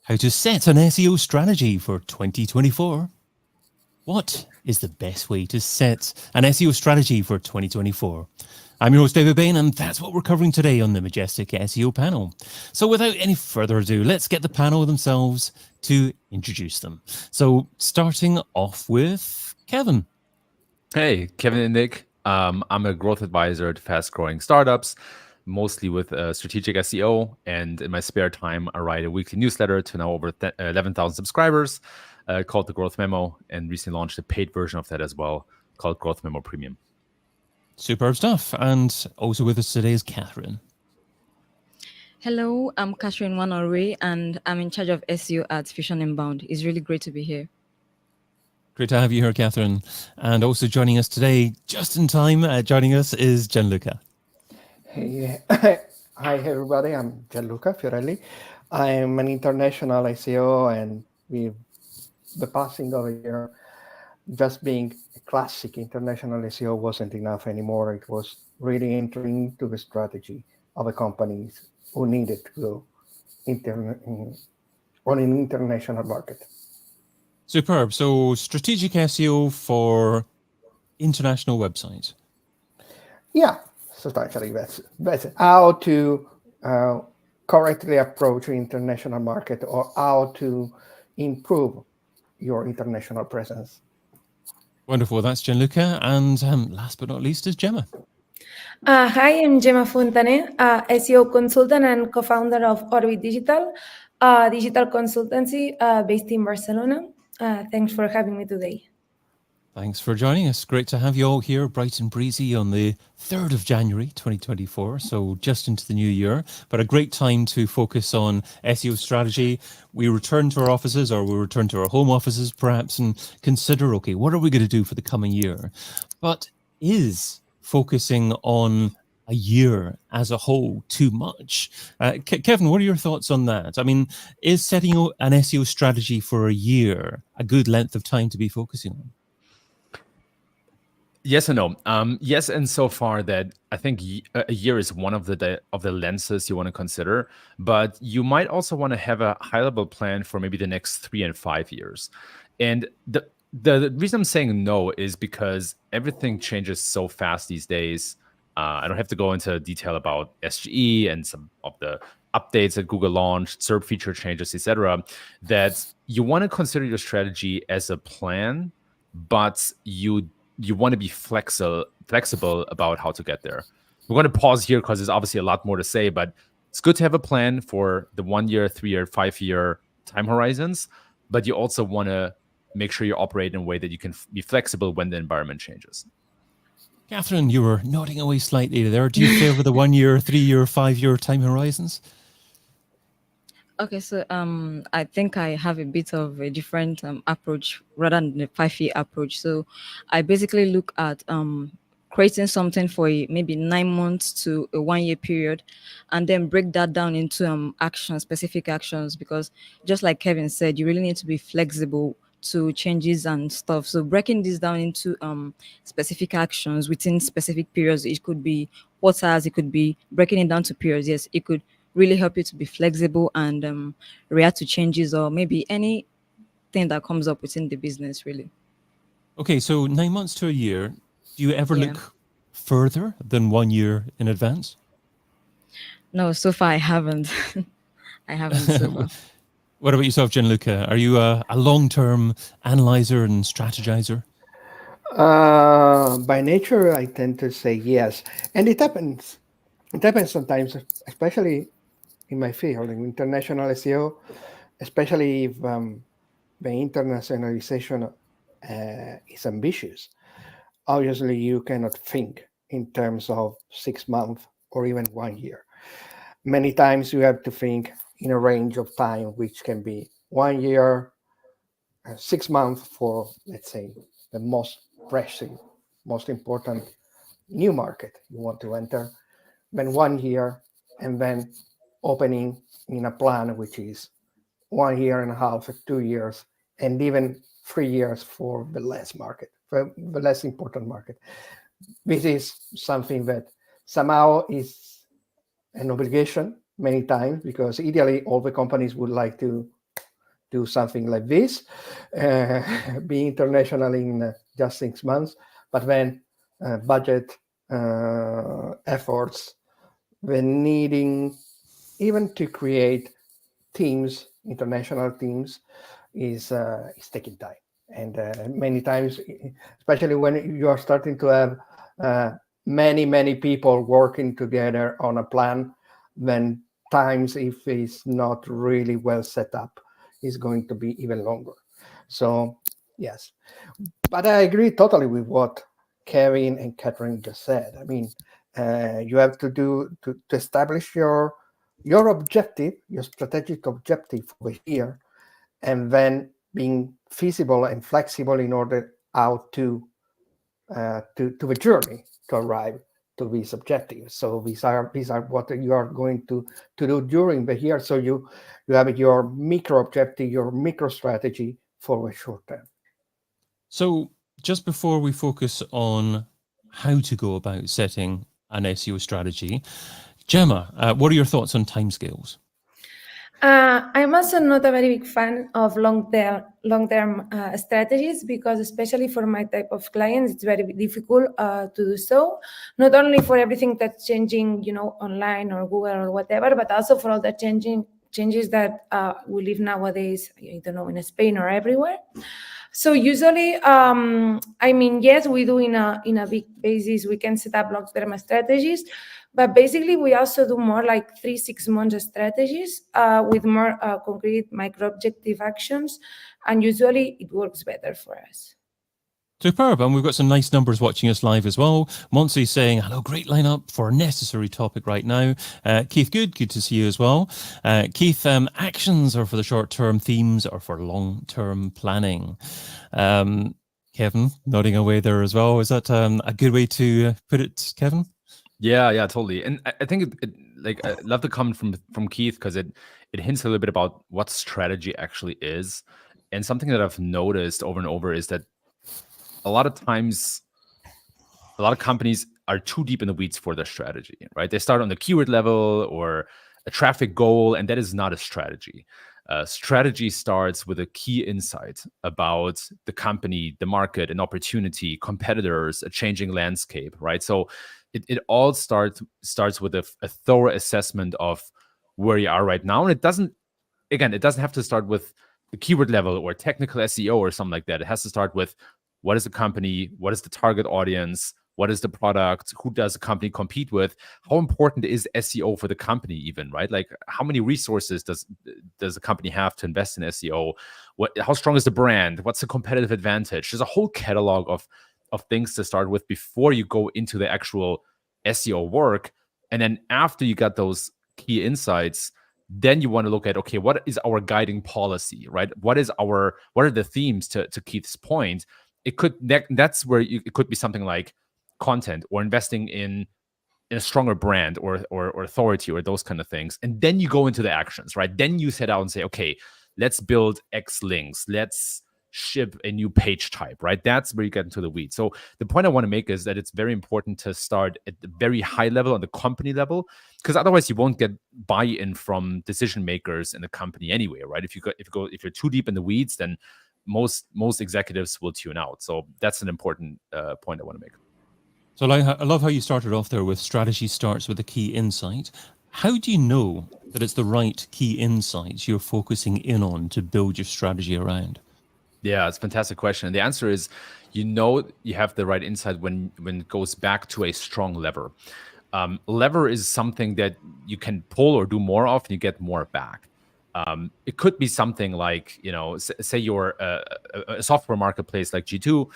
How to set an SEO strategy for 2024. What is the best way to set an SEO strategy for 2024? I'm your host, David Bain, and that's what we're covering today on the Majestic SEO panel. So without any further ado, let's get the panel themselves to introduce them. So starting off with Kevin. Hey, Kevin Indig. I'm a growth advisor to fast-growing startups, mostly with strategic SEO. And in my spare time, I write a weekly newsletter to now over 11,000 subscribers called The Growth Memo, and recently launched a paid version of that as well called Growth Memo Premium. Superb stuff. And also with us today is Katherine. Hello, I'm Katherine Nwanorue, and I'm in charge of SEO at Fusion Inbound. It's really great to be here. Great to have you here, Katherine. And also joining us today, just in time, joining us is Gianluca. Hey, hi everybody, I'm Gianluca Fiorelli. I'm an international SEO, and with the passing of a year, just being a classic international SEO wasn't enough anymore. It was really entering into the strategy of a company who needed to go on an international market. Superb. So strategic SEO for international websites. Yeah, substantially. That's how to correctly approach the international market, or how to improve your international presence. Wonderful. That's Gianluca. And last but not least is Gemma. Hi, I'm Gemma Fontané, SEO consultant and co-founder of Orbit Digital, digital consultancy based in Barcelona. Thanks for having me today. Thanks for joining us. Great to have you all here, bright and breezy, on the 3rd of January, 2024. So just into the new year, but a great time to focus on SEO strategy. We return to our offices, or we return to our home offices perhaps, and consider, okay, what are we going to do for the coming year? But is focusing on a year as a whole too much? Kevin, what are your thoughts on that? I mean, is setting an SEO strategy for a year a good length of time to be focusing on? Yes and no. Yes, and so far that I think a year is one of the lenses you want to consider, but you might also want to have a high-level plan for maybe the next 3 and 5 years. And the reason I'm saying no is because everything changes so fast these days. I don't have to go into detail about SGE and some of the updates that Google launched, SERP feature changes, etc. That you want to consider your strategy as a plan, but you want to be flexible about how to get there. We're going to pause here because there's obviously a lot more to say, but it's good to have a plan for the 1 year, 3 year, 5 year time horizons, but you also want to make sure you operate in a way that you can be flexible when the environment changes. Katherine, you were nodding away slightly there. Do you favor the 1 year, 3 year, 5 year time horizons? Okay, so I think I have a bit of a different approach rather than the 5-year approach. So I basically look at creating something for maybe 9 months to a 1 year period, and then break that down into specific actions, because just like Kevin said, you really need to be flexible to changes and stuff. So breaking this down into specific actions within specific periods, it could be quarters, it could be breaking it down to periods. Yes, it could really help you to be flexible and react to changes, or maybe anything that comes up within the business, really. Okay, so 9 months to a year. Do you ever look further than 1 year in advance? No, so far I haven't. I haven't so far. What about yourself, Gianluca? Are you a long-term analyzer and strategizer? By nature, I tend to say yes, and it happens. It happens sometimes, especially in my field, in international SEO, especially if the internationalization is ambitious. Obviously, you cannot think in terms of 6 months or even 1 year. Many times you have to think in a range of time, which can be 1 year, 6 months for, let's say, the most pressing, most important new market you want to enter, then 1 year, and then opening in a plan which is 1 year and a half, 2 years, and even 3 years for the less important market. This is something that somehow is an obligation many times, because ideally all the companies would like to do something like this, be international in just 6 months, but then budget, efforts, when needing even to create teams, international teams, is taking time. And many times, especially when you are starting to have many people working together on a plan, then times, if it's not really well set up, is going to be even longer. So yes, but I agree totally with what Kevin and Catherine just said. I mean, you have to establish your objective, your strategic objective over here, and then being feasible and flexible in order how to the journey to arrive to these objectives. So these are what you are going to do during the year. So you have your micro objective, your micro strategy for the short term. So just before we focus on how to go about setting an SEO strategy, Gemma, what are your thoughts on timescales? I'm also not a very big fan of long-term strategies, because especially for my type of clients, it's very difficult to do so. Not only for everything that's changing, online or Google or whatever, but also for all the changes that we live nowadays, I don't know, in Spain or everywhere. So usually, yes, we do in a big basis, we can set up long-term strategies, but basically we also do more like 3-6 month strategies with more concrete micro-objective actions, and usually it works better for us. Superb, and we've got some nice numbers watching us live as well. Monsi saying, hello, great lineup for a necessary topic right now. Keith, good to see you as well. Keith, actions are for the short term, themes are for long term planning. Kevin, nodding away there as well. Is that a good way to put it, Kevin? Yeah, totally. And I think I love the comment from Keith, because it hints a little bit about what strategy actually is. And something that I've noticed over and over is that a lot of times, a lot of companies are too deep in the weeds for their strategy, right? They start on the keyword level or a traffic goal, and that is not a strategy. Strategy starts with a key insight about the company, the market, an opportunity, competitors, a changing landscape, right? So it all starts with a thorough assessment of where you are right now. And it doesn't have to start with the keyword level or technical SEO or something like that. It has to start with, what is the company? What is the target audience? What is the product? Who does the company compete with? How important is SEO for the company even, right? Like, how many resources does the company have to invest in SEO? How strong is the brand? What's the competitive advantage? There's a whole catalog of things to start with before you go into the actual SEO work. And then after you got those key insights, then you want to look at, okay, what is our guiding policy, right? What are the themes, to Keith's point? That's where it could be something like content, or investing in a stronger brand or authority, or those kind of things. And then you go into the actions, right? Then you set out and say, okay, let's build X links. Let's ship a new page type, right? That's where you get into the weeds. So the point I want to make is that it's very important to start at the very high level, on the company level, because otherwise you won't get buy-in from decision makers in the company anyway, right? If you're too deep in the weeds, then most executives will tune out. So that's an important point I want to make. So I love how you started off there with strategy starts with a key insight. How do you know that it's the right key insights you're focusing in on to build your strategy around? Yeah, it's a fantastic question. And the answer is, you have the right insight when it goes back to a strong lever. Lever is something that you can pull or do more of, and you get more back. It could be something like, say you're a software marketplace like G2,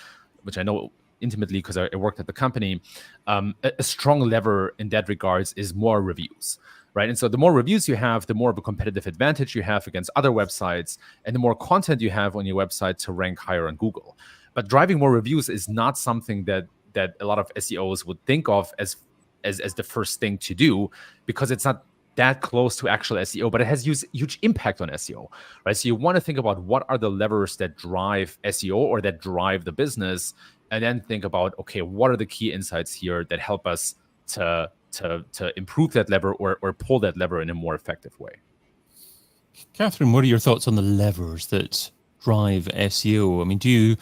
which I know intimately because I worked at the company. A strong lever in that regards is more reviews, right? And so the more reviews you have, the more of a competitive advantage you have against other websites, and the more content you have on your website to rank higher on Google. But driving more reviews is not something that a lot of SEOs would think of as the first thing to do, because it's not that close to actual SEO, but it has huge impact on SEO, right? So you want to think about what are the levers that drive SEO or that drive the business, and then think about, okay, what are the key insights here that help us to improve that lever or pull that lever in a more effective way. Katherine, what are your thoughts on the levers that drive SEO? I mean, do you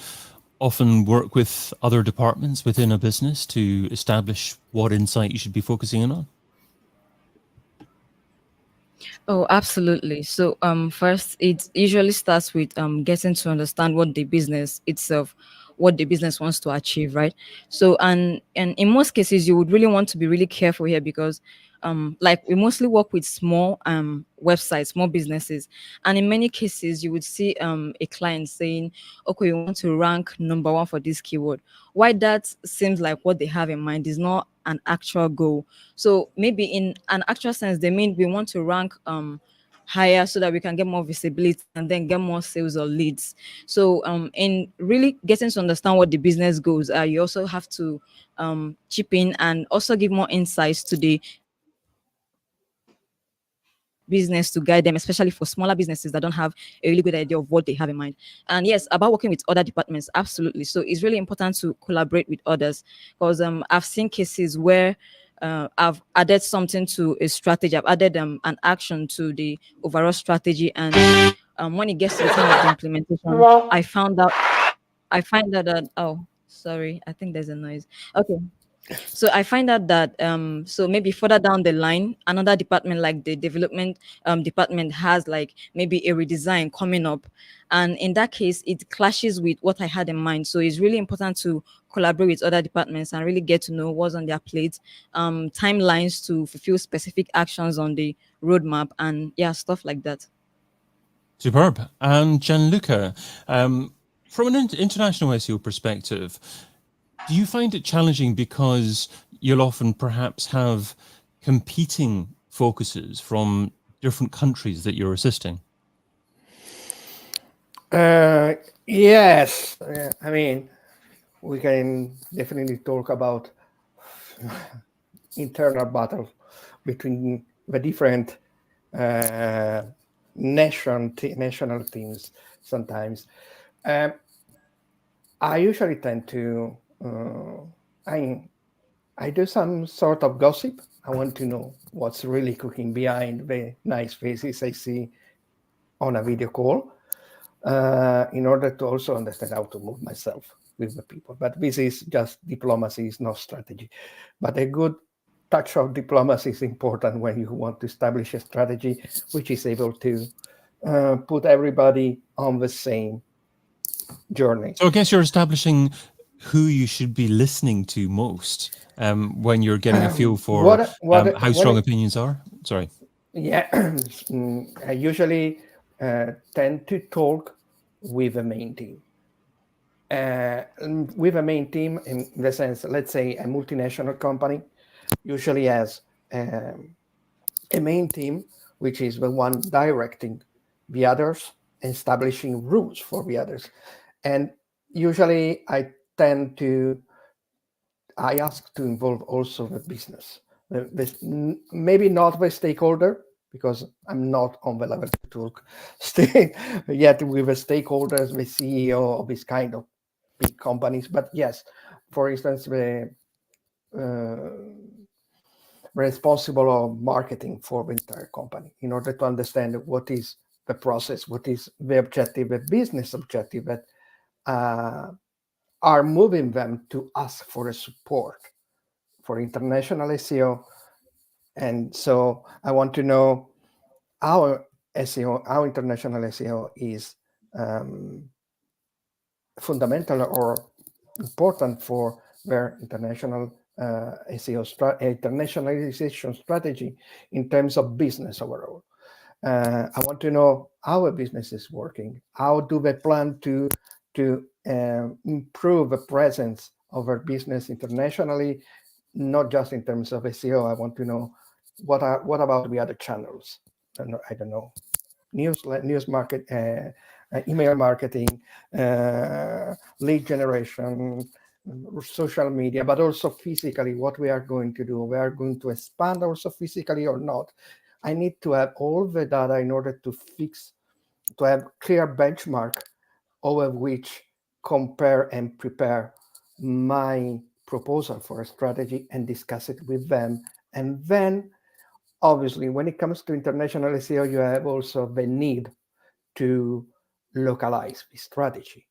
often work with other departments within a business to establish what insight you should be focusing in on? Oh, absolutely. So, first, it usually starts with getting to understand what the business itself, what the business wants to achieve, right? So, and in most cases, you would really want to be really careful here because, like we mostly work with small websites, small businesses, and in many cases, you would see a client saying, "Okay, we want to rank number one for this keyword." Why that seems like what they have in mind is not an actual goal. So maybe in an actual sense, they mean we want to rank higher so that we can get more visibility and then get more sales or leads. So in really getting to understand what the business goals are, you also have to chip in and also give more insights to the business to guide them, especially for smaller businesses that don't have a really good idea of what they have in mind. And yes, about working with other departments, absolutely. So it's really important to collaborate with others because I've seen cases where I've added something to a strategy, I've added an action to the overall strategy, and when it gets to the time of the implementation, I find out that oh, sorry, I think there's a noise. Okay, so I find out that so maybe further down the line, another department like the development department has like maybe a redesign coming up, and in that case it clashes with what I had in mind. So it's really important to collaborate with other departments and really get to know what's on their plate, timelines to fulfill specific actions on the roadmap, and yeah, stuff like that. Superb. And Gianluca, from an international SEO perspective, do you find it challenging because you'll often perhaps have competing focuses from different countries that you're assisting? Yes, I mean, we can definitely talk about internal battle between the different national teams sometimes. I usually tend to, I do some sort of gossip. I want to know what's really cooking behind the nice faces I see on a video call, in order to also understand how to move myself with the people. But this is just diplomacy, is not strategy. But a good touch of diplomacy is important when you want to establish a strategy which is able to put everybody on the same journey. So I guess you're establishing who you should be listening to most when you're getting a feel for how strong opinions are. Sorry. Yeah, I usually tend to talk with the main team. With a main team, in the sense, let's say a multinational company usually has a main team, which is the one directing the others, establishing rules for the others. And usually I ask to involve also the business. Maybe not the stakeholder, because I'm not on the level to talk yet with the stakeholders, the CEO of this kind of big companies. But yes, for instance, the responsible of marketing for the entire company, in order to understand what is the process, what is the objective, the business objective that are moving them to ask for a support for international SEO. And so I want to know our SEO, our international SEO is fundamental or important for their international SEO internationalization strategy in terms of business overall. I want to know how a business is working. How do they plan to improve the presence of our business internationally, not just in terms of SEO. I want to know what about the other channels? I don't know, news market, email marketing, lead generation, social media, but also physically, what we are going to do. We are going to expand also physically or not. I need to have all the data in order to have clear benchmark over which compare and prepare my proposal for a strategy and discuss it with them. And then obviously, when it comes to international SEO, you have also the need to localize the strategy,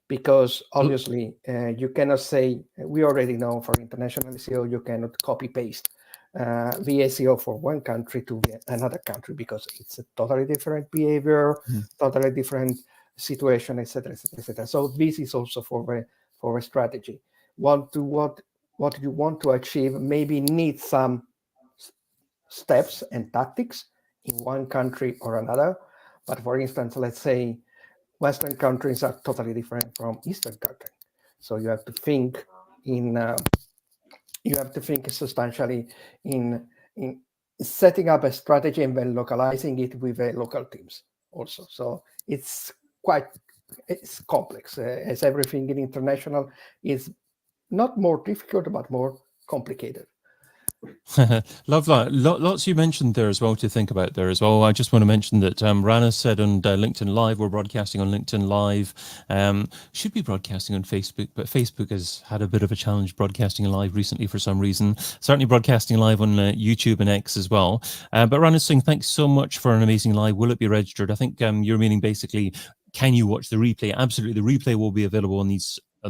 because obviously you cannot say, we already know for international SEO, you cannot copy paste the SEO for one country to another country, because it's a totally different behavior, totally different situation, etc., etc., etc. So this is also for a strategy. What you want to achieve maybe need some steps and tactics in one country or another. But for instance, let's say Western countries are totally different from Eastern countries. So you have to think substantially in setting up a strategy and then localizing it with the local teams also. So it's complex, as everything in international is not more difficult, but more complicated. Love that. Lots you mentioned there as well to think about there as well. I just want to mention that Rana said on LinkedIn Live, we're broadcasting on LinkedIn Live. Should be broadcasting on Facebook, but Facebook has had a bit of a challenge broadcasting live recently for some reason. Certainly broadcasting live on YouTube and X as well. But Rana's saying, thanks so much for an amazing live. Will it be registered? I think you're meaning basically, can you watch the replay? Absolutely. The replay will be available on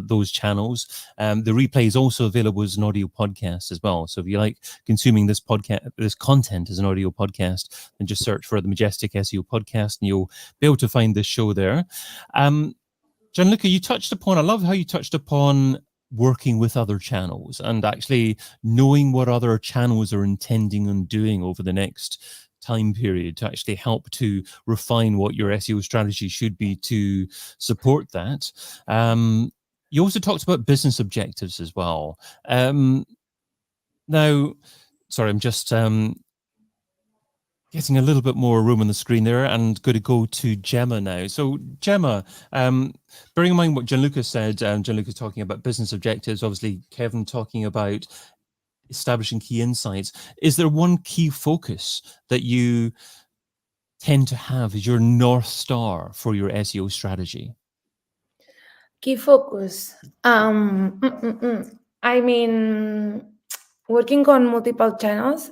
those channels. The replay is also available as an audio podcast as well. So if you like consuming this content as an audio podcast, then just search for the Majestic SEO podcast and you'll be able to find this show there. Gianluca, I love how you touched upon working with other channels and actually knowing what other channels are intending on doing over the next time period to actually help to refine what your SEO strategy should be to support that. You also talked about business objectives as well. Now, sorry, I'm just getting a little bit more room on the screen there and going to go to Gemma now. So Gemma, bearing in mind what Gianluca said, Gianluca's talking about business objectives, obviously Kevin talking about establishing key insights. Is there one key focus that you tend to have as your North Star for your SEO strategy? Key focus. I mean, working on multiple channels,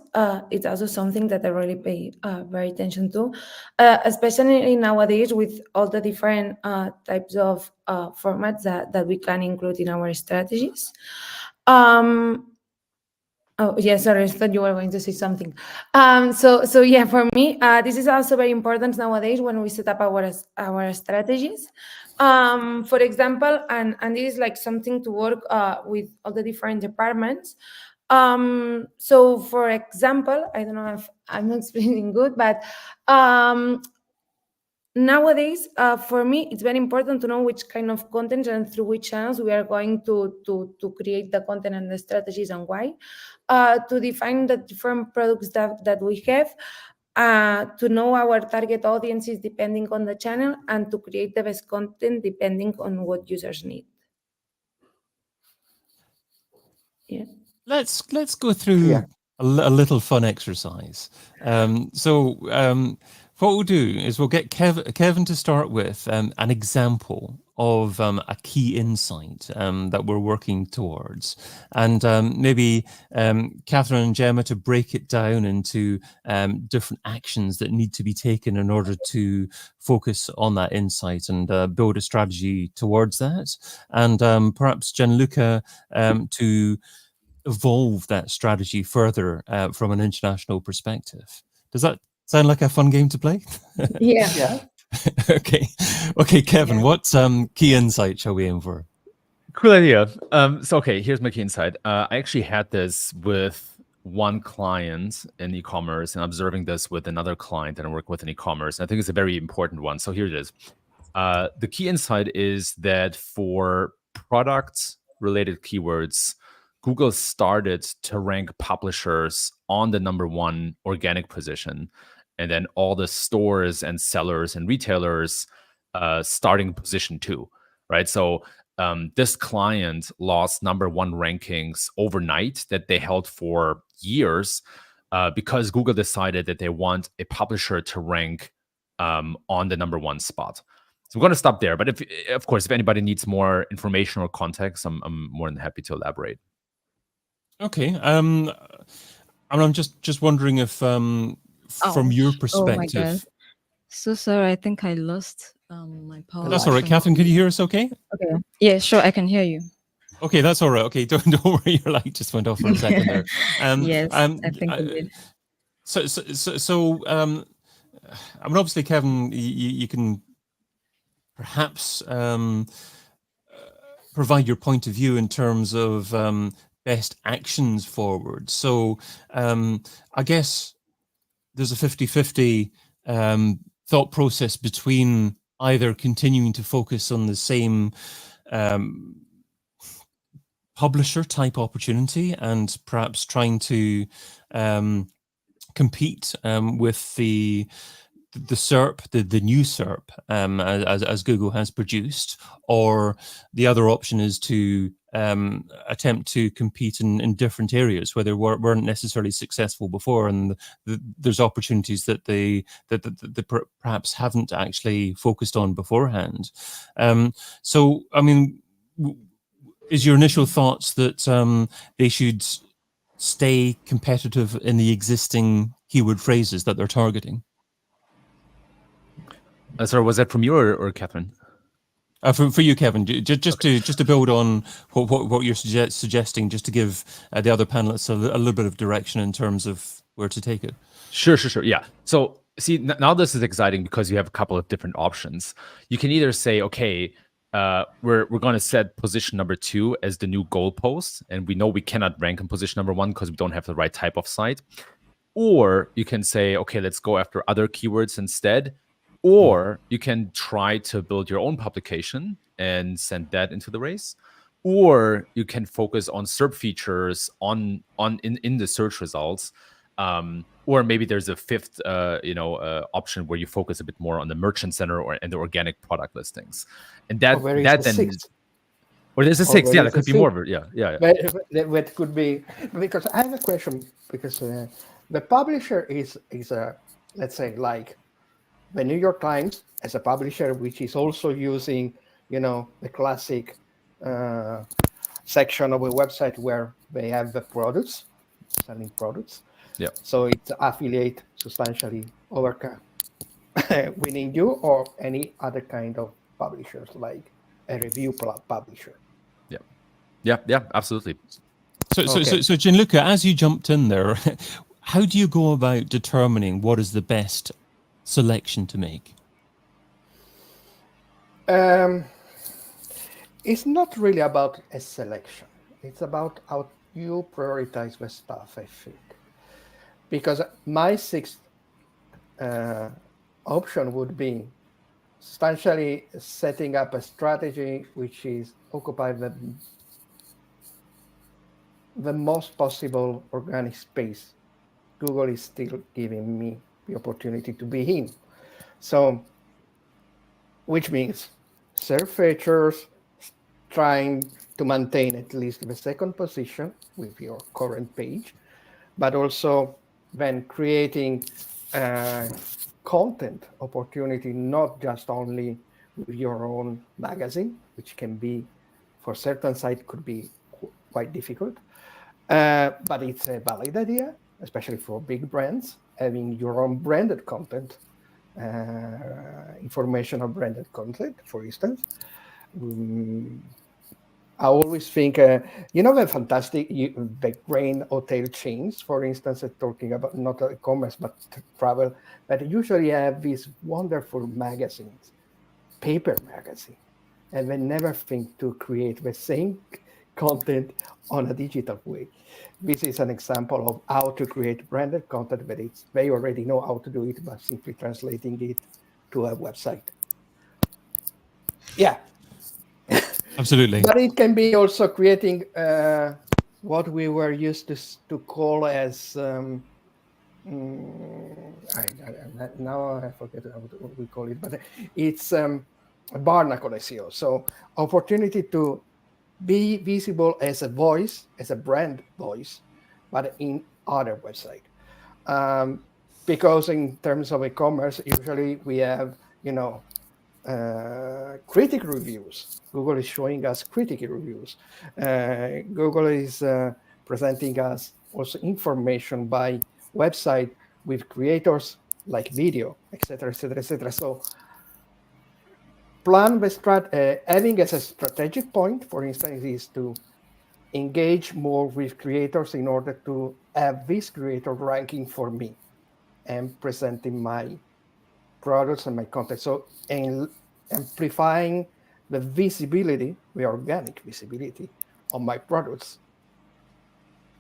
it's also something that I really pay very attention to, especially nowadays with all the different types of formats that we can include in our strategies. Oh, yeah, sorry, I thought you were going to say something. So yeah, for me, this is also very important nowadays when we set up our strategies. For example, and this is like something to work with all the different departments. So for example, I don't know if I'm not explaining good, but nowadays, for me, it's very important to know which kind of content and through which channels we are going to create the content and the strategies and why, to define the different products that we have, to know our target audiences depending on the channel, and to create the best content depending on what users need. Yeah. Let's go through a little fun exercise. What we'll do is we'll get Kevin to start with an example of a key insight that we're working towards, and maybe Katherine and Gemma to break it down into different actions that need to be taken in order to focus on that insight and build a strategy towards that, and perhaps Gianluca to evolve that strategy further from an international perspective. Does that sound like a fun game to play? Yeah. Okay, Kevin, what key insight shall we aim for? Cool idea. Okay, here's my key insight. I actually had this with one client in e-commerce and observing this with another client that I work with in e-commerce. I think it's a very important one. So here it is. The key insight is that for product-related keywords, Google started to rank publishers on the #1 organic position, and then all the stores and sellers and retailers starting position 2, right? So this client lost #1 rankings overnight that they held for years because Google decided that they want a publisher to rank on the #1 spot. So I'm going to stop there. But of course, if anybody needs more information or context, I'm more than happy to elaborate. Okay. I'm just wondering if, from your Oh my perspective, God. So sorry, I think I lost my power. that's all right. connection. Catherine, can you hear us? Okay. Okay. Yeah, sure, I can hear you. Okay, that's all right. Okay, don't worry. Your light just went off for a second there. Yes, I think you did. So, I mean, obviously, Kevin, you can perhaps provide your point of view in terms of best actions forward. So, I guess there's a 50-50 thought process between either continuing to focus on the same publisher type opportunity and perhaps trying to compete with the SERP, the new SERP, as Google has produced, or the other option is to attempt to compete in different areas where they weren't necessarily successful before, and there's opportunities that they perhaps haven't actually focused on beforehand. So, I mean, is your initial thoughts that they should stay competitive in the existing keyword phrases that they're targeting? Sorry, was that from you or Catherine? For you, Kevin, just to build on what you're suggesting, just to give the other panelists a little bit of direction in terms of where to take it. Sure. Yeah. So see, now this is exciting because you have a couple of different options. You can either say, okay, we're going to set position number 2 as the new goalpost, and we know we cannot rank in position number 1 because we don't have the right type of site. Or you can say, okay, let's go after other keywords instead. Or you can try to build your own publication and send that into the race. Or you can focus on SERP features in the search results. Or maybe there's a fifth, option where you focus a bit more on the merchant center and the organic product listings. And that then, sixth? or there's a Or 6th. where Yeah, is that could the be more fifth? of it. Yeah. That could be, because I have a question, because the publisher is let's say, like the New York Times as a publisher, which is also using, the classic section of a website where they have the products, selling products. Yeah. So it's affiliate substantially over winning you, or any other kind of publishers, like a review publisher. Yeah, absolutely. So Gianluca, as you jumped in there, how do you go about determining what is the best selection to make? It's not really about a selection. It's about how you prioritize the stuff, I think. Because my 6th option would be substantially setting up a strategy which is occupy the most possible organic space Google is still giving me the opportunity to be in. So, which means SERP features, trying to maintain at least the 2nd position with your current page, but also then creating content opportunity, not just only with your own magazine, which can be, for certain sites, could be quite difficult. But it's a valid idea, especially for big brands, having your own branded content, informational branded content, for instance. I always think, the fantastic the grain hotel chains, for instance, talking about not e-commerce, but travel, that usually have these wonderful magazines, paper magazine, and they never think to create the same content on a digital way. This is an example of how to create branded content, but they already know how to do it by simply translating it to a website. Yeah. Absolutely. But it can be also creating what we were used to call as now I forget what we call it, but it's barnacle SEO. So opportunity to be visible as a voice, as a brand voice, but in other website. Because in terms of e-commerce, usually we have, critic reviews. Google is showing us critic reviews. Google is presenting us also information by website with creators like video, etc., etc., etc. So plan the having as a strategic point, for instance, is to engage more with creators in order to have this creator ranking for me and presenting my products and my content. So amplifying the visibility, the organic visibility of my products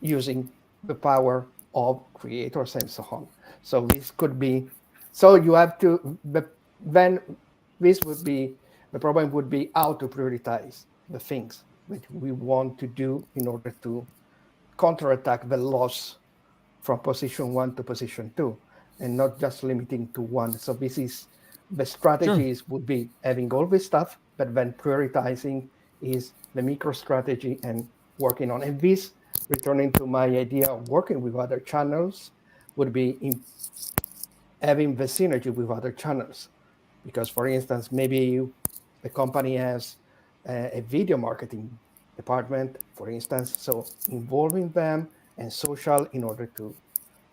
using the power of creators and so on. So this could be, so you have to, then this would be, the problem would be how to prioritize the things that we want to do in order to counterattack the loss from position 1 to position 2, and not just limiting to one. So this is, the strategies would be having all this stuff, but then prioritizing is the micro strategy and working on. And this, returning to my idea of working with other channels, would be in having the synergy with other channels. Because, for instance, maybe the company has a video marketing department, for instance, so involving them and social in order to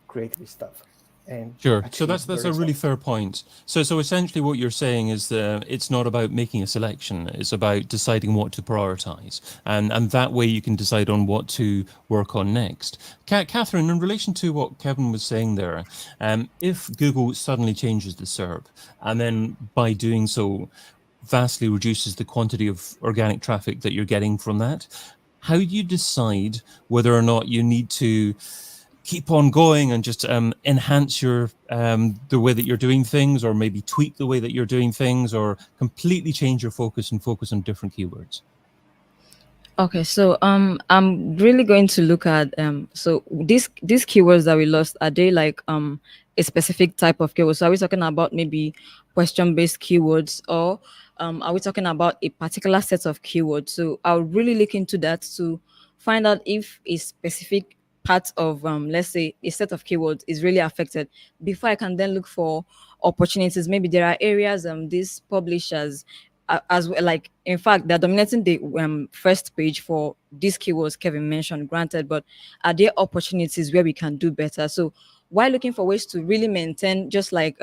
create this stuff. And sure. So that's a really fair point. So essentially what you're saying is that it's not about making a selection, it's about deciding what to prioritize. And that way you can decide on what to work on next. Katherine, in relation to what Kevin was saying there, if Google suddenly changes the SERP and then by doing so vastly reduces the quantity of organic traffic that you're getting from that, how do you decide whether or not you need to keep on going and just enhance your the way that you're doing things, or maybe tweak the way that you're doing things, or completely change your focus and focus on different keywords? Okay, so I'm really going to look at so these keywords that we lost, are they like a specific type of keyword? So are we talking about maybe question-based keywords, or are we talking about a particular set of keywords? So I'll really look into that to find out if a specific part of let's say a set of keywords is really affected before I can then look for opportunities. Maybe there are areas these publishers as well, like in fact they're dominating the first page for these keywords Kevin mentioned, granted, but are there opportunities where we can do better? So while looking for ways to really maintain, just like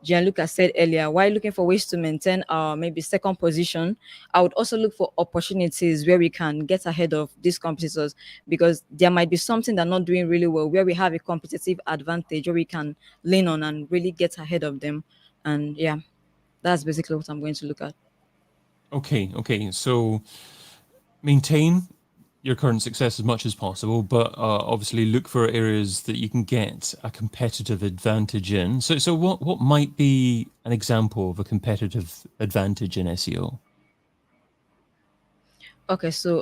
Gianluca said earlier, while looking for ways to maintain our maybe second position, I would also look for opportunities where we can get ahead of these competitors, because there might be something they're not doing really well where we have a competitive advantage where we can lean on and really get ahead of them. And yeah, that's basically what I'm going to look at. Okay. So maintain your current success as much as possible, but obviously look for areas that you can get a competitive advantage in. So what might be an example of a competitive advantage in SEO? Okay, so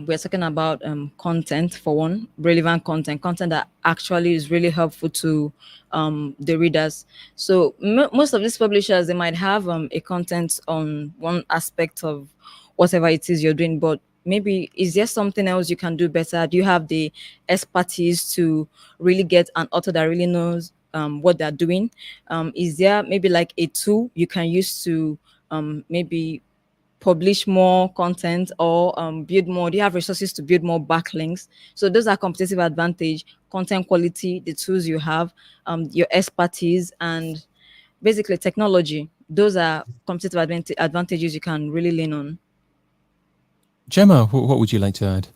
we're talking about content, for one, relevant content that actually is really helpful to the readers. So most of these publishers, they might have a content on one aspect of whatever it is you're doing, but maybe is there something else you can do better? Do you have the expertise to really get an author that really knows what they're doing? Is there maybe like a tool you can use to maybe publish more content, or build more? Do you have resources to build more backlinks? So those are competitive advantage: content quality, the tools you have, your expertise, and basically technology. Those are competitive advantages you can really lean on. Gemma, what would you like to add?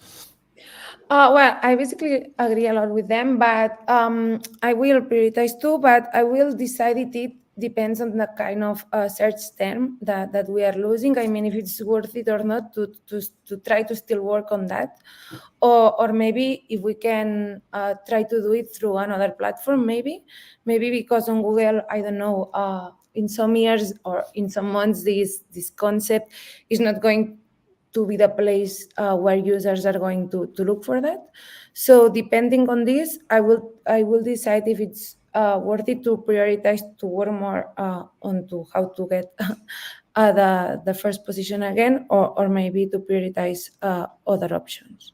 Well, I basically agree a lot with them, but I will prioritize too, but I will decide it depends on the kind of search term that we are losing. I mean, if it's worth it or not to try to still work on that. Or maybe if we can try to do it through another platform, maybe because on Google, I don't know, in some years or in some months, this concept is not going to be the place where users are going to look for that. So depending on this, I will decide if it's worth it to prioritize to work more onto how to get the first position again, or maybe to prioritize other options.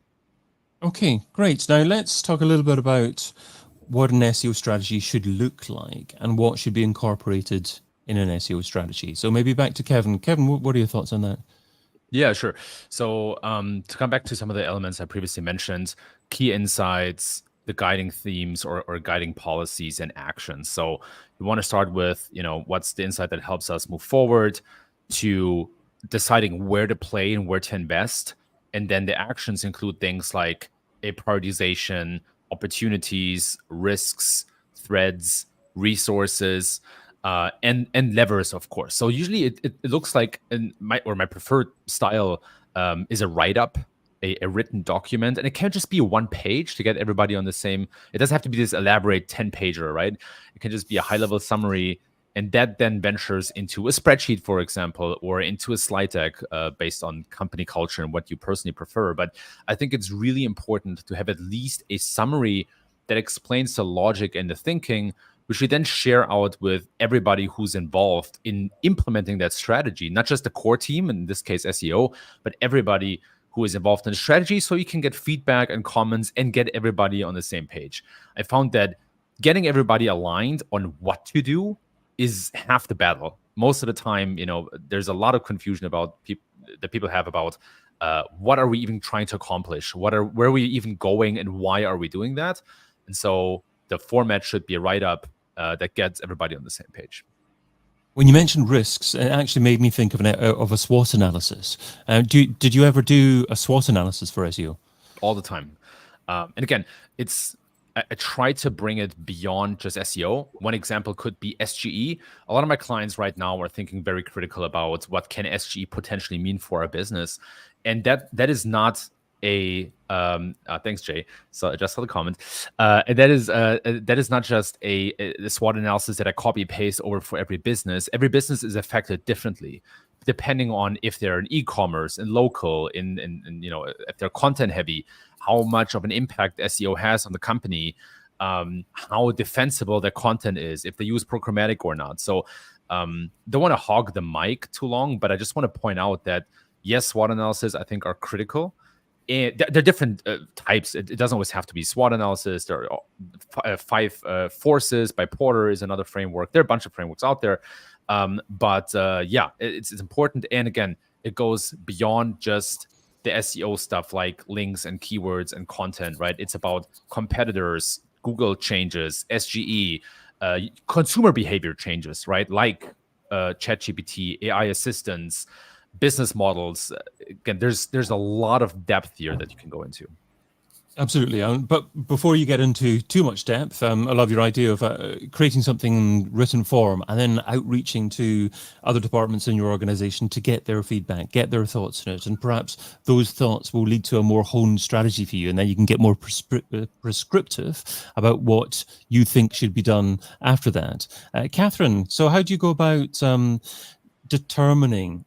Okay, great. Now let's talk a little bit about what an SEO strategy should look like and what should be incorporated in an SEO strategy. So maybe back to Kevin. Kevin, what are your thoughts on that? Yeah, sure. So to come back to some of the elements I previously mentioned, key insights, the guiding themes or guiding policies and actions. So you want to start with, what's the insight that helps us move forward, to deciding where to play and where to invest. And then the actions include things like a prioritization, opportunities, risks, threads, resources, and levers, of course. So usually it looks like my preferred style is a write-up, a written document, and it can't just be a one page to get everybody on the same. It doesn't have to be this elaborate 10-pager, right? It can just be a high-level summary, and that then ventures into a spreadsheet, for example, or into a slide deck based on company culture and what you personally prefer. But I think it's really important to have at least a summary that explains the logic and the thinking, which we then share out with everybody who's involved in implementing that strategy, not just the core team, in this case SEO, but everybody who is involved in the strategy, so you can get feedback and comments and get everybody on the same page. I found that getting everybody aligned on what to do is half the battle. Most of the time, there's a lot of confusion about that people have about what are we even trying to accomplish? Where are we even going, and why are we doing that? And so the format should be a write-up that gets everybody on the same page. When you mentioned risks, it actually made me think of a SWOT analysis. Did you ever do a SWOT analysis for SEO? All the time. And again, I try to bring it beyond just SEO. One example could be SGE. A lot of my clients right now are thinking very critical about what can SGE potentially mean for a business. And that is not a thanks, Jay. So I just saw the comment. And that is not just a SWOT analysis that I copy paste over for every business. Every business is affected differently, depending on if they're in e-commerce and local, in if they're content heavy, how much of an impact SEO has on the company, how defensible their content is, if they use programmatic or not. So don't want to hog the mic too long, but I just want to point out that yes, SWOT analysis I think are critical. And there are different types. It doesn't always have to be SWOT analysis. There are 5 forces by Porter is another framework. There are a bunch of frameworks out there. But it's important. And again, it goes beyond just the SEO stuff like links and keywords and content, right? It's about competitors, Google changes, SGE, consumer behavior changes, right? Like ChatGPT, AI assistants, business models. Again, there's a lot of depth here that you can go into. Absolutely. But before you get into too much depth, I love your idea of creating something in written form and then outreaching to other departments in your organization to get their feedback, get their thoughts on it. And perhaps those thoughts will lead to a more honed strategy for you. And then you can get more prescriptive about what you think should be done after that. Katherine, so how do you go about determining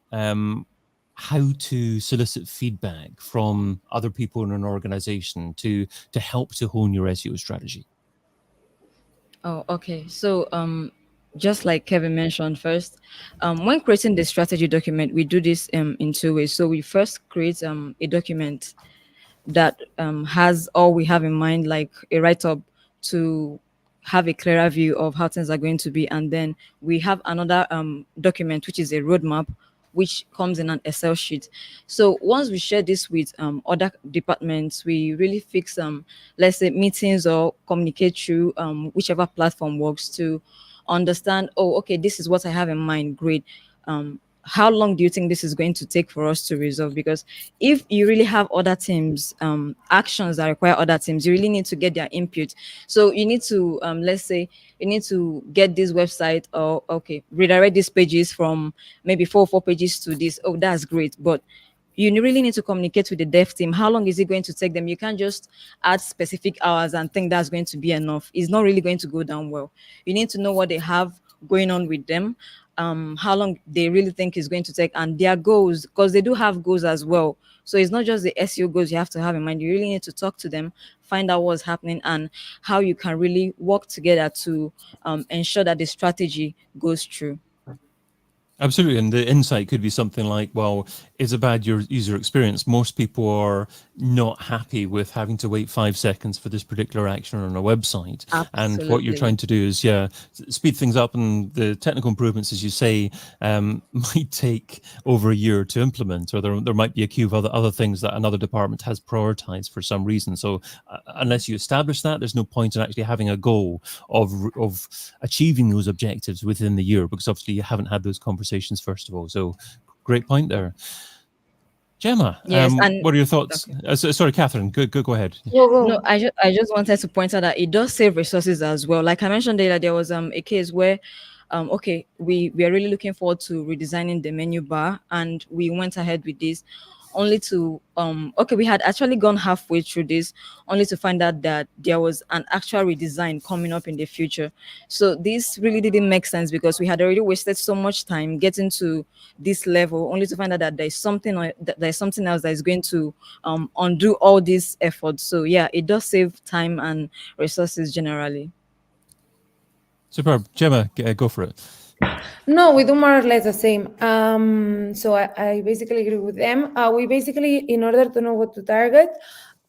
how to solicit feedback from other people in an organization to help to hone your SEO strategy? Oh, okay. So, just like Kevin mentioned first, when creating the strategy document, we do this in 2 ways. So we first create a document that has all we have in mind, like a write-up to have a clearer view of how things are going to be. And then we have another document, which is a roadmap, which comes in an Excel sheet. So once we share this with other departments, we really fix let's say meetings or communicate through whichever platform works to understand, oh, okay, this is what I have in mind. Great. How long do you think this is going to take for us to resolve? Because if you really have other teams, actions that require other teams, you really need to get their input. So you need to, let's say, you need to get this website, or okay, redirect these pages from maybe 4 pages to this. Oh, that's great. But you really need to communicate with the dev team. How long is it going to take them? You can't just add specific hours and think that's going to be enough. It's not really going to go down well. You need to know what they have going on with them, how long they really think is going to take, and their goals, because they do have goals as well. So it's not just the SEO goals you have to have in mind. You really need to talk to them, find out what's happening, and how you can really work together to ensure that the strategy goes through. Absolutely, and the insight could be something like, well, it's a bad user experience. Most people are not happy with having to wait 5 seconds for this particular action on a website. And what you're trying Absolutely. to do is, speed things up, and the technical improvements, as you say, might take over a year to implement, or there might be a queue of other things that another department has prioritized for some reason. So unless you establish that, there's no point in actually having a goal of achieving those objectives within the year, because obviously you haven't had those conversations first of all. So great point there. Gemma, Yes, and what are your thoughts? okay. Sorry, Catherine, go ahead. Go, No, go. I just wanted to point out that it does save resources as well. Like I mentioned earlier, there was a case where okay, we are really looking forward to redesigning the menu bar, and we went ahead with this only to okay, we had actually gone halfway through this only to find out that there was an actual redesign coming up in the future. So this really didn't make sense because we had already wasted so much time getting to this level only to find out that there's something else that is going to undo all these efforts. So yeah, it does save time and resources generally. Superb. Gemma, go for it. No, we do more or less the same. So I basically agree with them. We basically, in order to know what to target,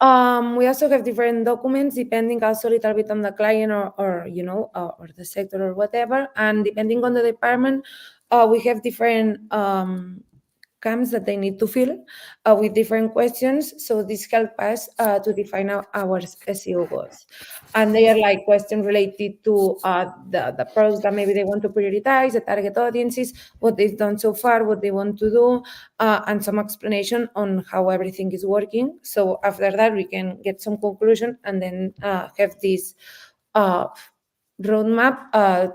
we also have different documents depending also a little bit on the client or you know, or the sector or whatever. And depending on the department, we have different camps that they need to fill with different questions. So this helps us to define our SEO goals. And they are like questions related to the products that maybe they want to prioritize, the target audiences, what they've done so far, what they want to do, and some explanation on how everything is working. So after that, we can get some conclusion and then have this roadmap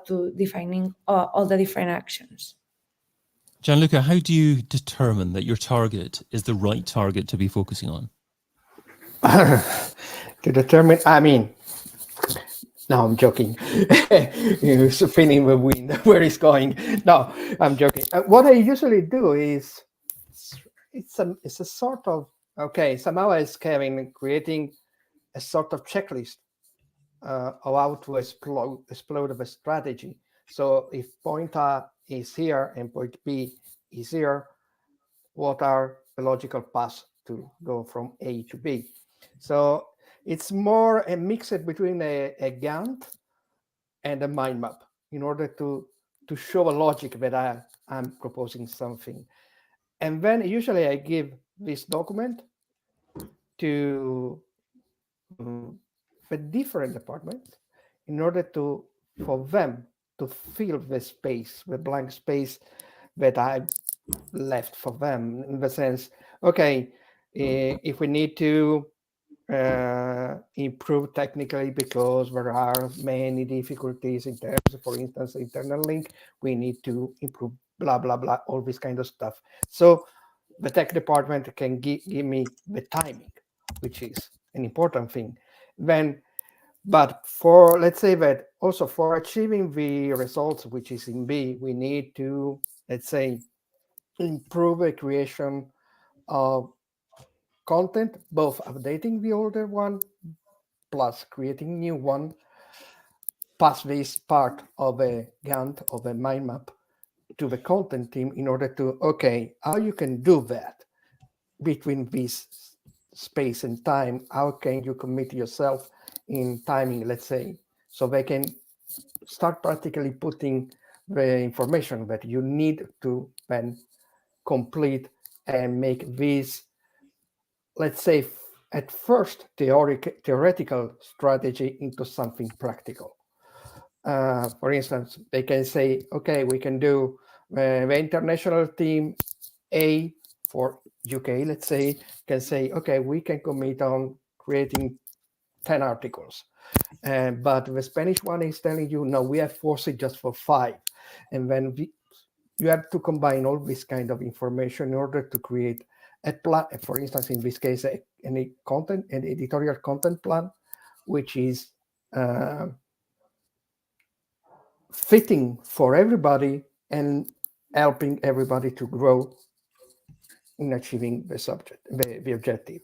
to defining all the different actions. Gianluca, how do you determine that your target is the right target to be focusing on? To determine, I mean, no, I'm joking. You're spinning the wind where it's going. No, I'm joking. What I usually do is it's a sort of, okay, somehow as Kevin creating a sort of checklist of how to explode a strategy. So if point A is here and point B is here, what are the logical paths to go from A to B? So it's more a mix between a Gantt and a mind map in order to show a logic that I'm proposing something. And then usually I give this document to the different departments in order for them to fill the space, the blank space that I left for them, in the sense, okay, if we need to improve technically because there are many difficulties in terms of, for instance, internal link, we need to improve blah, blah, blah, all this kind of stuff. So the tech department can give me the timing, which is an important thing. Then, but for, let's say that also for achieving the results, which is in B, we need to, let's say, improve the creation of content, both updating the older one plus creating new one, pass this part of a Gantt, of a mind map, to the content team in order to, okay, how you can do that between this space and time, how can you commit yourself in timing, let's say, so they can start practically putting the information that you need to then complete and make this, let's say, at first theoretical strategy into something practical. For instance, they can say, okay, we can do the international team A for UK, let's say, can say, okay, we can commit on creating 10 articles. But the Spanish one is telling you, no, we have forced just for 5. And then you have to combine all this kind of information in order to create a plan, for instance, in this case, an editorial content plan, which is fitting for everybody and helping everybody to grow in achieving the objective.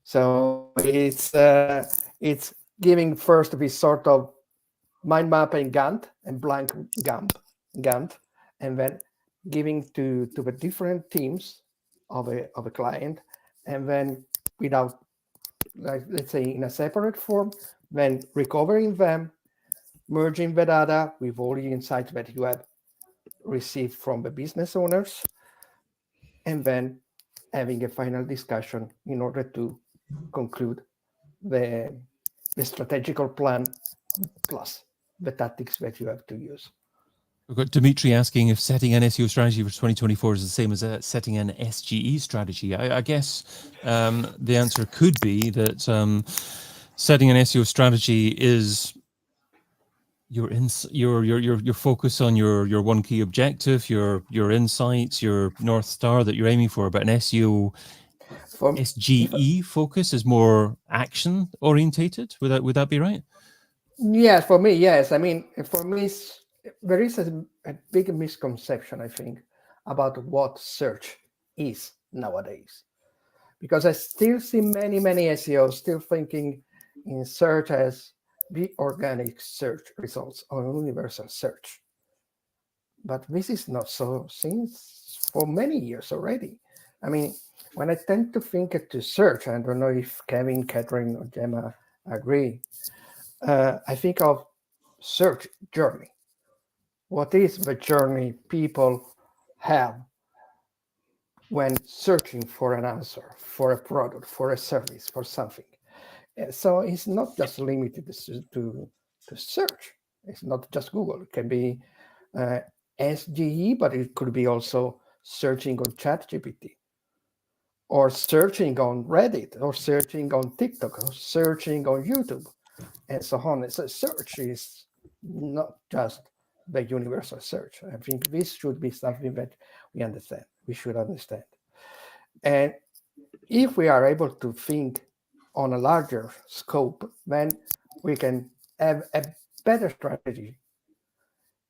So it's giving first this sort of mind map and Gantt and blank Gantt, and then giving to the different teams of a client, and then without, like, let's say, in a separate form, then recovering them, merging the data with all the insights that you have received from the business owners, and then having a final discussion in order to conclude the strategical plan plus the tactics that you have to use. We've got Dimitri asking if setting an SEO strategy for 2024 is the same as setting an SGE strategy. I guess the answer could be that setting an SEO strategy is your focus on your one key objective, your insights, your North Star that you're aiming for. But an SGE focus is more action orientated. Would that be right? Yes, for me, yes. I mean, for me, there is a big misconception, I think, about what search is nowadays. Because I still see many SEOs still thinking in search as the organic search results or universal search. But this is not so since for many years already. I mean, when I tend to think to search, I don't know if Kevin, Katherine, or Gemma agree, I think of search journey. What is the journey people have when searching for an answer, for a product, for a service, for something? So it's not just limited to search. It's not just Google. It can be SGE, but it could be also searching on ChatGPT, or searching on Reddit, or searching on TikTok, or searching on YouTube, and so on. So search is not just the universal search. I think this should be something that we should understand. And if we are able to think on a larger scope, then we can have a better strategy.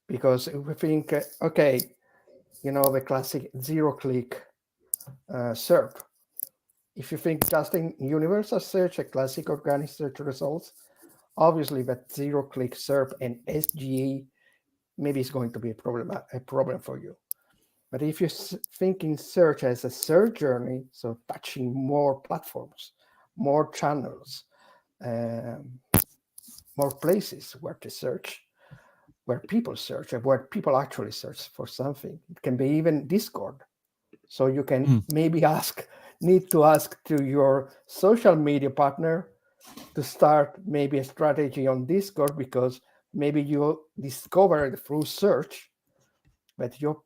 Because if we think, okay, the classic zero-click SERP. If you think just in universal search, a classic organic search results, obviously that zero-click SERP and SGE maybe is going to be a problem for you. But if you think in search as a search journey, so touching more platforms, more channels, more places where to search, where people search, and where people actually search for something. It can be even Discord. So you can maybe need to ask to your social media partner to start maybe a strategy on Discord, because maybe you discovered through search that your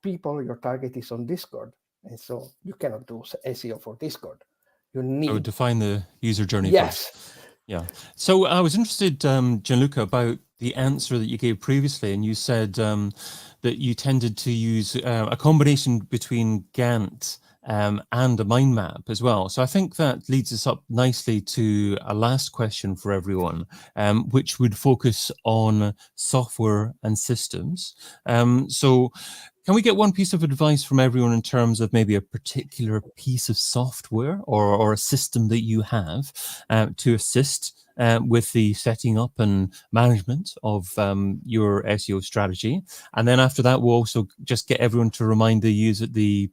target is on Discord. And so you cannot do SEO for Discord. You need to define the user journey yes. first. Yeah. So I was interested, Gianluca, about the answer that you gave previously, and you said that you tended to use a combination between Gantt and a mind map as well. So I think that leads us up nicely to a last question for everyone, which would focus on software and systems. So can we get one piece of advice from everyone in terms of maybe a particular piece of software or a system that you have to assist with the setting up and management of your SEO strategy? And then after that, we'll also just get everyone to remind the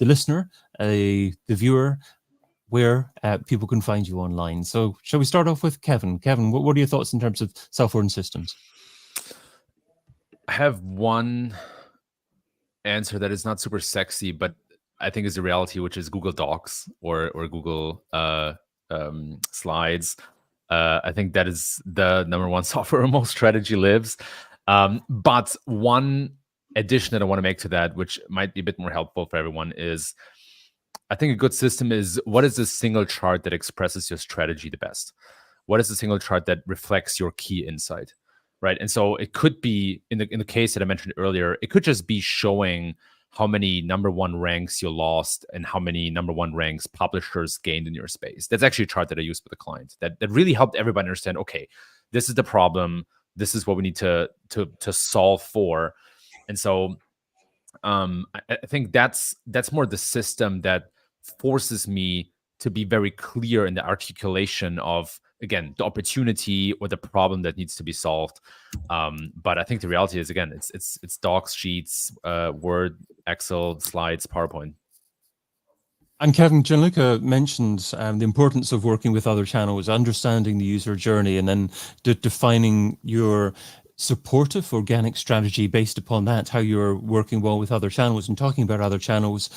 listener, the viewer, where people can find you online. So shall we start off with Kevin? Kevin, what are your thoughts in terms of software and systems? I have one answer that is not super sexy, but I think is the reality, which is Google Docs or Google Slides. I think that is the number one software where most strategy lives. But one addition that I want to make to that, which might be a bit more helpful for everyone, is I think a good system is, what is the single chart that expresses your strategy the best? What is the single chart that reflects your key insight? Right. And so it could be, in the case that I mentioned earlier, it could just be showing how many number one ranks you lost and how many number one ranks publishers gained in your space. That's actually a chart that I used with a client that really helped everybody understand, okay, this is the problem. This is what we need to solve for. And so I think that's more the system that forces me to be very clear in the articulation of again, the opportunity or the problem that needs to be solved. But I think the reality is, again, it's docs, sheets, Word, Excel, slides, PowerPoint. And Kevin, Gianluca mentioned the importance of working with other channels, understanding the user journey, and then defining your supportive organic strategy based upon that, how you're working well with other channels. And talking about other channels,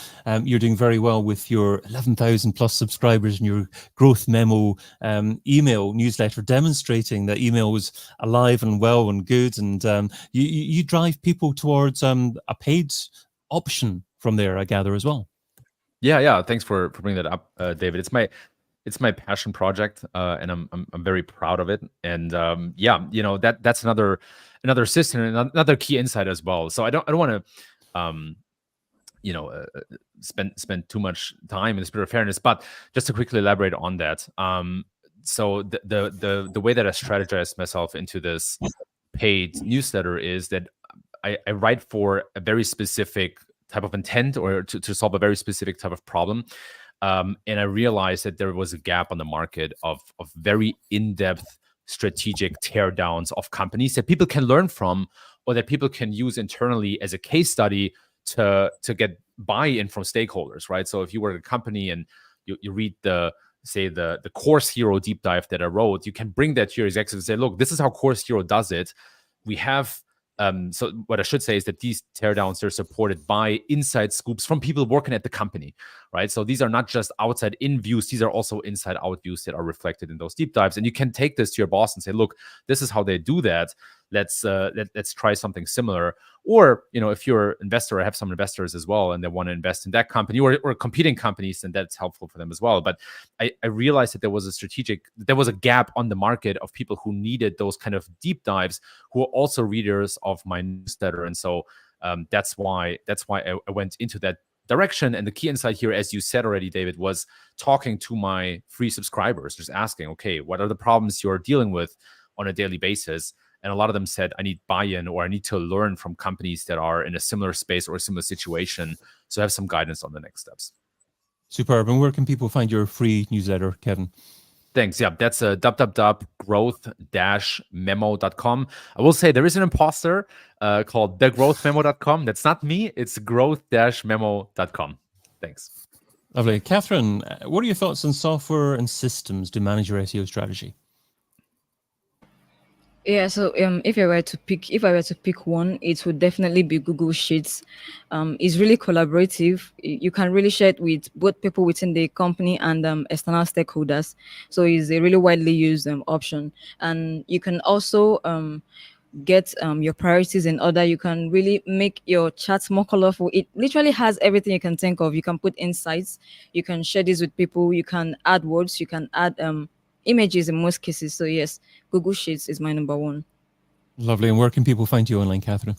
you're doing very well with your 11,000 plus subscribers and your growth memo email newsletter, demonstrating that email is alive and well and good. And you drive people towards a paid option from there, I gather, as well. Yeah. Thanks for bringing that up, David. It's my passion project, and I'm very proud of it. And that's another system and another key insight as well. So I don't want to spend too much time in the spirit of fairness, but just to quickly elaborate on that. So the way that I strategize myself into this paid newsletter is that I write for a very specific type of intent, or to solve a very specific type of problem. And I realized that there was a gap on the market of very in-depth strategic teardowns of companies that people can learn from, or that people can use internally as a case study to get buy-in from stakeholders, right? So if you were a company and you read the Course Hero deep dive that I wrote, you can bring that to your executives and say, look, this is how Course Hero does it. We have so what I should say is that these teardowns are supported by inside scoops from people working at the company, right? So these are not just outside in views; these are also inside out views that are reflected in those deep dives. And you can take this to your boss and say, "Look, this is how they do that. Let's try something similar." Or if you're an investor, I have some investors as well, and they want to invest in that company or competing companies, and that's helpful for them as well. But I realized that there was a gap on the market of people who needed those kind of deep dives, who are also readers of my newsletter, and so that's why I went into that direction. And the key insight here, as you said already, David, was talking to my free subscribers, just asking, okay, what are the problems you're dealing with on a daily basis? And a lot of them said, I need buy-in, or I need to learn from companies that are in a similar space or a similar situation, so have some guidance on the next steps. Superb. And where can people find your free newsletter, Kevin? Thanks. Yeah, that's growth-memo.com. I will say there is an imposter called thegrowthmemo.com. That's not me. It's growth-memo.com. Thanks. Lovely. Katherine, what are your thoughts on software and systems to manage your SEO strategy? Yeah, so if I were to pick one, it would definitely be Google Sheets. It's really collaborative. You can really share it with both people within the company and external stakeholders. So it's a really widely used option, and you can also get your priorities in order. You can really make your charts more colorful. It literally has everything you can think of. You can put insights. You can share this with people. You can add words. You can add images in most cases. So yes, Google Sheets is my number one. Lovely. And where can people find you online, Katherine?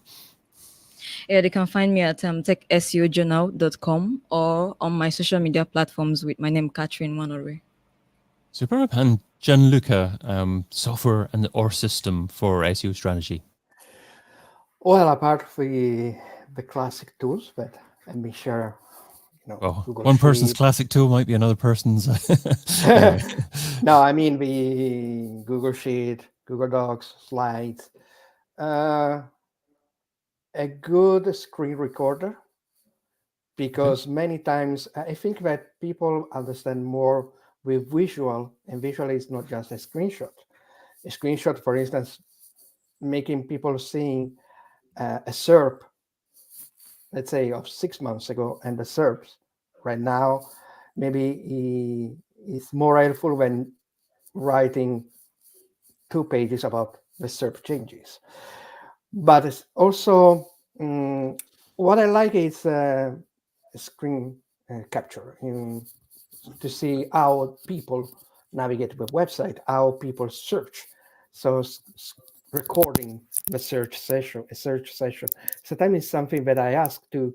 Yeah, they can find me at techseojournal.com or on my social media platforms with my name, Katherine Nwanorue. Superb. And Gianluca, software and or system for SEO strategy? Well, apart of the classic tools, but let me share. One person's classic tool might be another person's. No, I mean the Google Sheet, Google Docs, slides, a good screen recorder, because many times I think that people understand more with visual, and visual is not just a screenshot. A screenshot, for instance, making people seeing a SERP, let's say of 6 months ago, and the SERPs right now, maybe it's more helpful when writing 2 pages about the SERP changes. But it's also what I like is screen capture, to see how people navigate the website, how people search. So recording the search session. Sometimes it's something that I ask to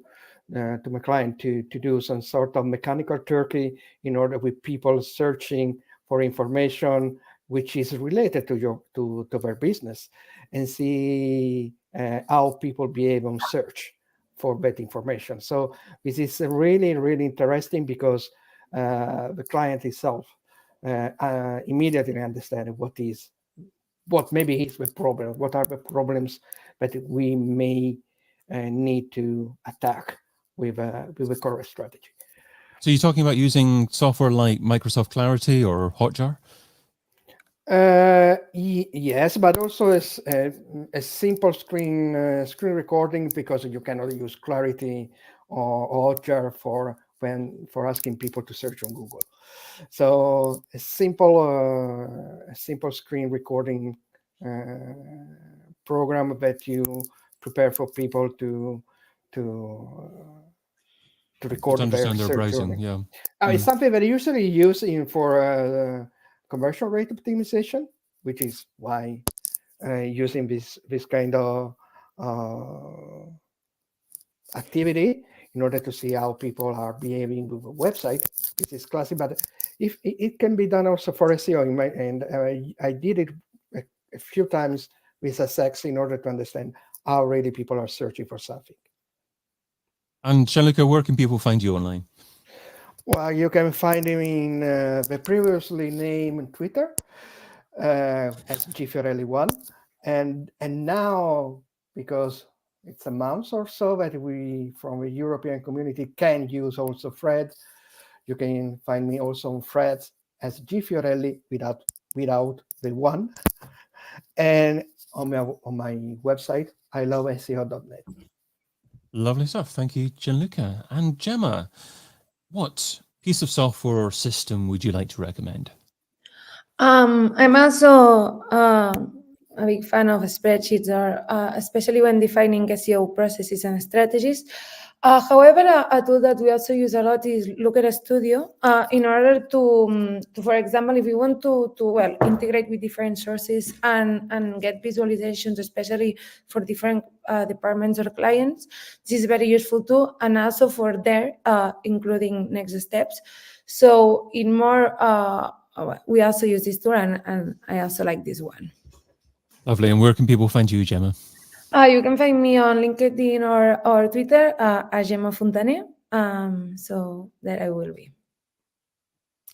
my client to do some sort of mechanical turkey in order with people searching for information which is related to their business, and see how people behave on search for that information. So this is really, really interesting, because the client itself immediately understand what maybe is the problem, what are the problems that we may need to attack with the correct strategy. So you're talking about using software like Microsoft Clarity or Hotjar? Yes, but also as a simple screen recording, because you cannot use Clarity or Hotjar for asking people to search on Google. So a simple screen recording program that you prepare for people to record To understand their search browsing, journey. yeah. It's something that I usually use for conversion rate optimization, which is why using this kind of activity in order to see how people are behaving with a website. This is classic, but if it can be done also for SEO, I did it a few times with success in order to understand how really people are searching for something. And Gianluca, where can people find you online? Well, you can find him in the previously named Twitter as gfiorelli1, and now, because it's a month or so that we from the European community can use also Thread, you can find me also on Threads as gfiorelli without the one, and on my website iloveseo.net. Lovely stuff. Thank you, Gianluca. And Gemma, what piece of software or system would you like to recommend? I'm also a big fan of spreadsheets, or especially when defining SEO processes and strategies. However, a tool that we also use a lot is Looker Studio in order to, for example, if you want to integrate with different sources and get visualizations, especially for different departments or clients. This is very useful too, and also for there, including next steps. So in more, we also use this tool, and I also like this one. Lovely. And where can people find you, Gemma? You can find me on LinkedIn or Twitter as Gemma Fontané. So there I will be.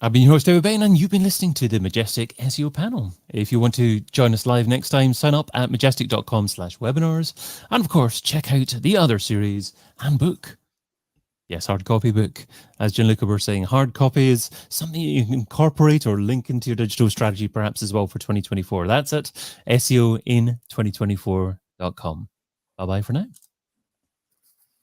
I've been your host, David Bain, and you've been listening to the Majestic SEO panel. If you want to join us live next time, sign up at majestic.com/webinars. And of course, check out the other series and book. Yes, hard copy book. As Gianluca were saying, hard copy is something you can incorporate or link into your digital strategy perhaps as well for 2024. That's at SEOin2024.com. Bye-bye for now.